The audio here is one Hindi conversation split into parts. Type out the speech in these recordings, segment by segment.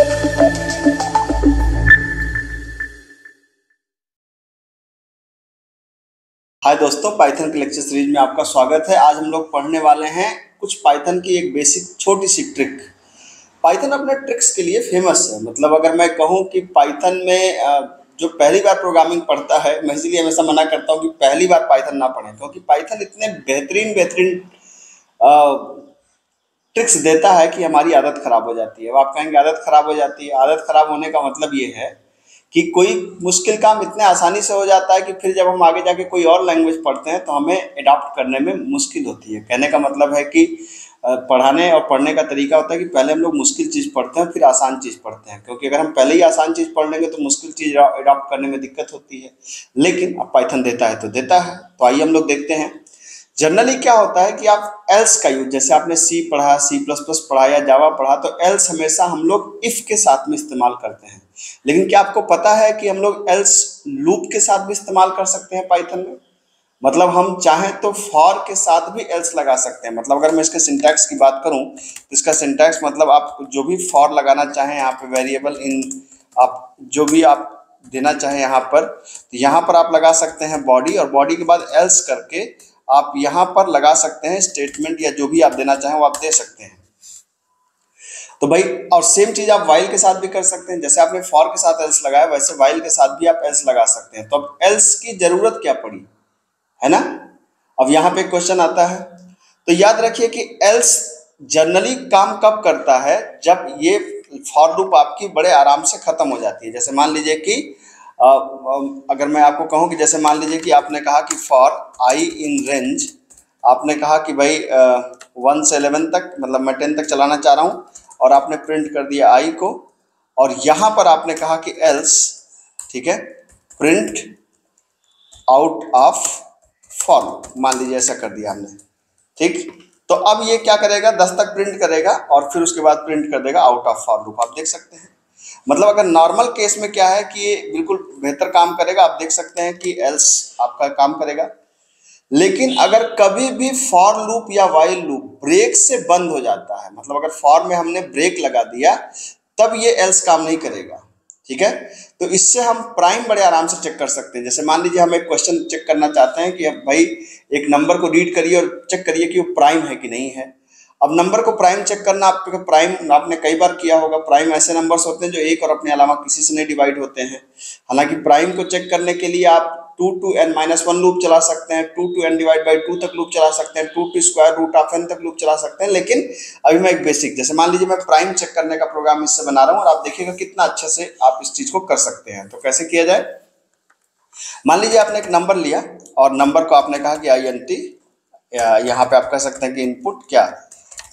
हाय दोस्तों, पाइथन के लेक्चर सीरीज में आपका स्वागत है। आज हम लोग पढ़ने वाले हैं कुछ पाइथन की एक बेसिक छोटी सी ट्रिक। पाइथन अपने ट्रिक्स के लिए फेमस है। मतलब अगर मैं कहूं कि पाइथन में जो पहली बार प्रोग्रामिंग पढ़ता है, मैं इसलिए हमेशा मना करता हूं कि पहली बार पाइथन ना पढ़ें, क्योंकि पाइथन इतने बेहतरीन ट्रिक्स देता है कि हमारी आदत खराब हो जाती है। अब आप कहेंगे आदत खराब हो जाती है। आदत खराब होने का मतलब ये है कि कोई मुश्किल काम इतने आसानी से हो जाता है कि फिर जब हम आगे जाके कोई और लैंग्वेज पढ़ते हैं तो हमें अडॉप्ट करने में मुश्किल होती है। कहने का मतलब है कि पढ़ाने और पढ़ने का तरीका होता है कि पहले हम लोग मुश्किल चीज़ पढ़ते हैं, फिर आसान चीज़ पढ़ते हैं। क्योंकि अगर हम पहले ही आसान चीज़ पढ़ लेंगे तो मुश्किल चीज़ अडॉप्ट करने में दिक्कत होती है। लेकिन अब पाइथन देता है तो देता है। तो आइए हम लोग देखते हैं। जनरली क्या होता है कि आप एल्स का यूज, जैसे आपने सी पढ़ा, C++ पढ़ा या जावा पढ़ा, तो एल्स हमेशा हम लोग इफ के साथ में इस्तेमाल करते हैं। लेकिन क्या आपको पता है कि हम लोग एल्स लूप के साथ भी इस्तेमाल कर सकते हैं पाइथन में? मतलब हम चाहें तो फॉर के साथ भी एल्स लगा सकते हैं। मतलब अगर मैं इसके सिंटैक्स की बात करूं तो इसका सिंटैक्स मतलब आप जो भी फॉर लगाना चाहें यहाँ पे, वेरिएबल इन, आप जो भी आप देना चाहें यहाँ पर, तो यहाँ पर आप लगा सकते हैं बॉडी, और बॉडी के बाद एल्स करके आप यहाँ पर लगा सकते हैं स्टेटमेंट, या जो भी आप देना चाहें वो आप दे सकते हैं। तो भाई, और सेम चीज आप वाइल के साथ भी कर सकते हैं। जैसे आपने फॉर के साथ एल्स लगाया, वैसे वाइल के साथ भी आप एल्स लगा सकते हैं। तो अब एल्स की जरूरत क्या पड़ी, है ना? अब यहाँ पे क्वेश्चन आता है, तो याद रखिए कि एल्स जनरली काम कब करता है, जब ये फॉर लूप आपकी बड़े आराम से खत्म हो जाती है। जैसे मान लीजिए कि अगर मैं आपको कहूँ कि जैसे मान लीजिए कि आपने कहा कि फॉर आई इन रेंज, आपने कहा कि भाई 1 से 11 तक, मतलब मैं 10 तक चलाना चाह रहा हूँ, और आपने प्रिंट कर दिया आई को, और यहाँ पर आपने कहा कि एल्स, ठीक है, प्रिंट आउट ऑफ फॉर, मान लीजिए ऐसा कर दिया हमने, ठीक। तो अब ये क्या करेगा, 10 तक प्रिंट करेगा और फिर उसके बाद प्रिंट कर देगा आउट ऑफ फॉर लूप। आप देख सकते हैं। मतलब अगर नॉर्मल केस में क्या है कि ये बिल्कुल बेहतर काम करेगा, आप देख सकते हैं कि एल्स आपका काम करेगा। लेकिन अगर कभी भी फॉर लूप या वाइल लूप ब्रेक से बंद हो जाता है, मतलब अगर फॉर में हमने ब्रेक लगा दिया, तब ये एल्स काम नहीं करेगा, ठीक है। तो इससे हम प्राइम बड़े आराम से चेक कर सकते हैं। जैसे मान लीजिए हम एक क्वेश्चन चेक करना चाहते हैं कि भाई एक नंबर को रीड करिए और चेक करिए कि वो प्राइम है कि नहीं है। अब नंबर को प्राइम चेक करना, आपके प्राइम आपने कई बार किया होगा। प्राइम ऐसे नंबर्स होते हैं जो एक और अपने अलावा किसी से नहीं डिवाइड होते हैं। हालांकि प्राइम को चेक करने के लिए आप 2 to n-1 लूप चला सकते हैं, 2 to n डिवाइड बाई 2 तक लूप चला सकते हैं, 2 to square root of n तक लूप चला सकते हैं। लेकिन अभी मैं एक बेसिक, जैसे मान लीजिए मैं प्राइम चेक करने का प्रोग्राम इससे बना रहा हूँ, और आप देखिएगा कितना अच्छे से आप इस चीज को कर सकते हैं। तो कैसे किया जाए, मान लीजिए आपने एक नंबर लिया और नंबर को आपने कहा कि INT, यहाँ पे आप कह सकते हैं कि इनपुट क्या,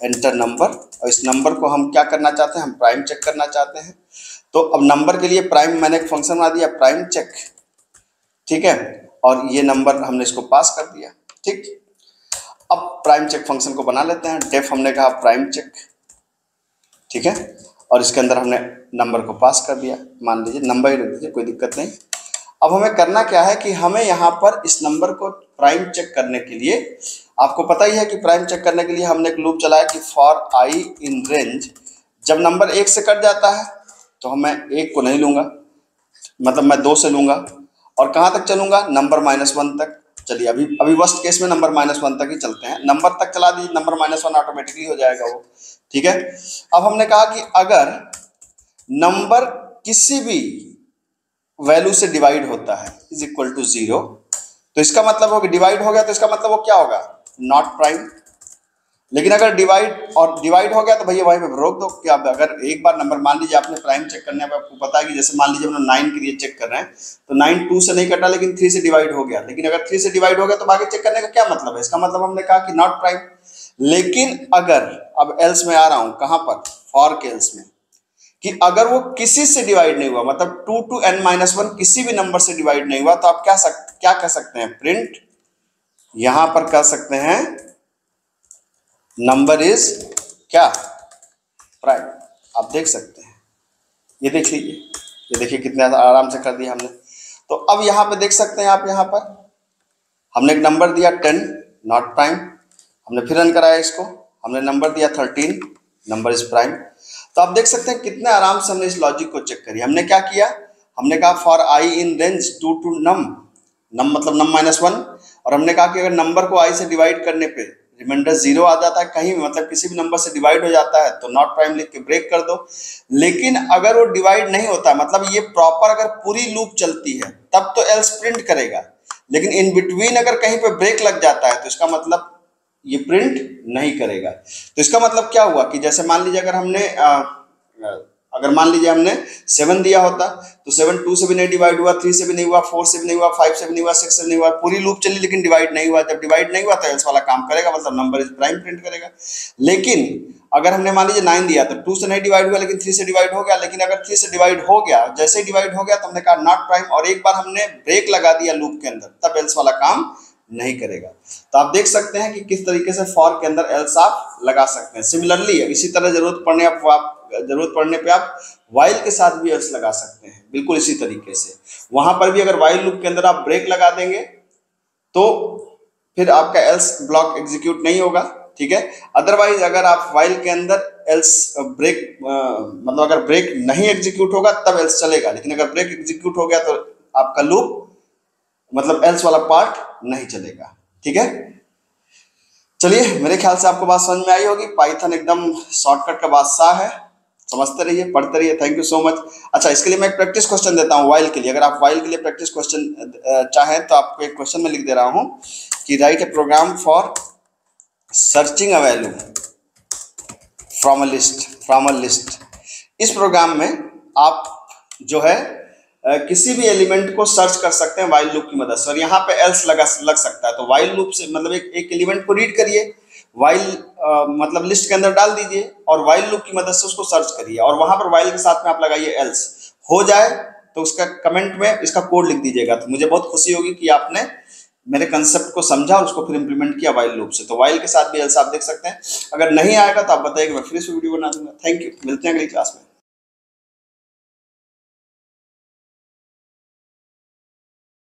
एंटर नंबर, और इस नंबर को हम क्या करना चाहते हैं, हम प्राइम चेक करना चाहते हैं। तो अब नंबर के लिए प्राइम, मैंने एक फंक्शन बना दिया प्राइम चेक, ठीक है, और ये नंबर हमने इसको पास कर दिया, ठीक। अब प्राइम चेक फंक्शन को बना लेते हैं। डेफ हमने कहा प्राइम चेक, ठीक है, और इसके अंदर हमने नंबर को पास कर दिया। मान लीजिए नंबर ही रख दीजिए, कोई दिक्कत नहीं। अब हमें करना क्या है कि हमें यहाँ पर इस नंबर को प्राइम चेक करने के लिए, आपको पता ही है कि प्राइम चेक करने के लिए हमने एक लूप चलाया कि फॉर आई इन रेंज, जब नंबर 1 से कट जाता है तो मैं 1 को नहीं लूंगा, मतलब मैं 2 से लूंगा, और कहाँ तक चलूंगा, नंबर -1 तक। चलिए अभी वर्स्ट केस में नंबर -1 तक ही चलते हैं। नंबर तक चला दीजिए, नंबर -1 ऑटोमेटिकली हो जाएगा वो, ठीक है। अब हमने कहा कि अगर नंबर किसी भी वैल्यू से डिवाइड होता है इज इक्वल टू 0, तो इसका मतलब होगा डिवाइड हो गया, तो इसका मतलब वो क्या होगा, नॉट प्राइम। लेकिन अगर डिवाइड हो गया तो भैया वहीं पे रोक दो। कि आप अगर एक बार नंबर, मान लीजिए आपने प्राइम चेक करने में, आपको पता है कि जैसे मान लीजिए हम 9 के लिए चेक कर रहे हैं, तो 9 2 से नहीं कटा लेकिन 3 से डिवाइड हो गया। लेकिन अगर 3 से डिवाइड हो गया तो आगे चेक करने का क्या मतलब है, इसका मतलब हमने कहा कि नॉट प्राइम। लेकिन अगर, अब एल्स में आ रहा हूं, कहां पर, फॉर के एल्स में, कि अगर वो किसी से डिवाइड नहीं हुआ, मतलब 2 to n-1 किसी भी नंबर से डिवाइड नहीं हुआ, तो आप क्या कह सकते हैं, प्रिंट, यहां पर कह सकते हैं नंबर इज क्या, प्राइम। आप देख सकते हैं, ये देख लीजिए, ये देखिए कितने आराम से कर दिया हमने। तो अब यहां पे देख सकते हैं आप, यहां पर हमने एक नंबर दिया 10, नॉट प्राइम। हमने फिर रन कराया इसको, हमने नंबर दिया 13, नंबर इज प्राइम। तो आप देख सकते हैं कितने आराम से हमने इस लॉजिक को चेक करी। हमने क्या किया, हमने कहा for I in range 2 to नम, नम मतलब नम -1, और हमने कहा कि अगर नंबर को आई से डिवाइड करने पे रिमाइंडर 0 आ जाता है कहीं भी, मतलब किसी भी नंबर से डिवाइड हो जाता है तो नॉट प्राइम लिख के ब्रेक कर दो। लेकिन अगर वो डिवाइड नहीं होता, मतलब ये प्रॉपर अगर पूरी लूप चलती है तब तो एल्स प्रिंट करेगा, लेकिन इन बिटवीन अगर कहीं पे ब्रेक लग जाता है तो इसका मतलब ये प्रिंट नहीं करेगा। तो इसका मतलब क्या हुआ कि जैसे मान लीजिए अगर मान लीजिए हमने 7 दिया होता तो 7 2 से भी नहीं डिवाइड हुआ, 3 से भी नहीं हुआ, 4 से भी नहीं हुआ, 5 से भी नहीं हुआ, 6 से भी नहीं हुआ, पूरी लूप चली लेकिन डिवाइड नहीं हुआ। जब डिवाइड नहीं हुआ तो एल्स वाला काम करेगा, मतलब नंबर इज प्राइम प्रिंट करेगा। लेकिन अगर हमने मान लीजिए 9 दिया तो 2 से नहीं डिवाइड हुआ लेकिन 3 से डिवाइड हो गया, लेकिन अगर 3 से डिवाइड हो गया, जैसे ही डिवाइड हो गया तो हमने कहा नॉट प्राइम, और एक बार हमने ब्रेक लगा दिया लूप के अंदर, तब एल्स वाला काम नहीं करेगा। तो आप देख सकते हैं कि किस तरीके से फॉर के अंदर एल्स आप लगा सकते हैं। सिमिलरली इसी तरह जरूरत पड़ने पे आप वाइल के साथ भी एल्स लगा सकते हैं, बिल्कुल इसी तरीके से। वहां पर भी अगर वाइल लूप के अंदर आप ब्रेक लगा देंगे तो फिर आपका एल्स ब्लॉक एग्जीक्यूट नहीं होगा, ठीक है। अदरवाइज अगर आप वाइल के अंदर एल्स ब्रेक मतलब अगर ब्रेक नहीं एग्जीक्यूट होगा तब एल्स चलेगा, लेकिन अगर ब्रेक एग्जीक्यूट हो गया तो आपका लूप मतलब एल्स वाला पार्ट नहीं चलेगा, ठीक है। चलिए, मेरे ख्याल से आपको बात समझ में आई होगी। पाइथन एकदम शॉर्टकट का बादशाह है, समझते रहिए, पढ़ते रहिए। Thank you so much. अच्छा, इसके लिए मैं एक प्रैक्टिस क्वेश्चन देता हूँ वाइल के लिए। अगर आप वाइल के लिए प्रैक्टिस क्वेश्चन चाहें तो आपको एक क्वेश्चन में लिख दे रहा हूँ कि write a program for searching a value from a list. इस प्रोग्राम में आप जो है किसी भी एलिमेंट को सर्च कर सकते हैं वाइल लूप की मदद से, और यहाँ पे एल्स लग सकता है। तो वाइल लूप से मतलब एक एलिमेंट को रीड करिए, वाइल मतलब लिस्ट के अंदर डाल दीजिए और वाइल लूप की मदद से उसको सर्च करिए, और वहां पर वाइल के साथ में आप लगाइए एल्स। हो जाए तो उसका कमेंट में इसका कोड लिख दीजिएगा, तो मुझे बहुत खुशी होगी कि आपने मेरे कंसेप्ट को समझा और उसको फिर इंप्लीमेंट किया वाइल लूप से। तो वाइल के साथ भी एल्स आप देख सकते हैं। अगर नहीं आएगा तो आप बताइए, मैं फिर से वीडियो बना दूंगा। थैंक यू, मिलते हैं अगली क्लास में।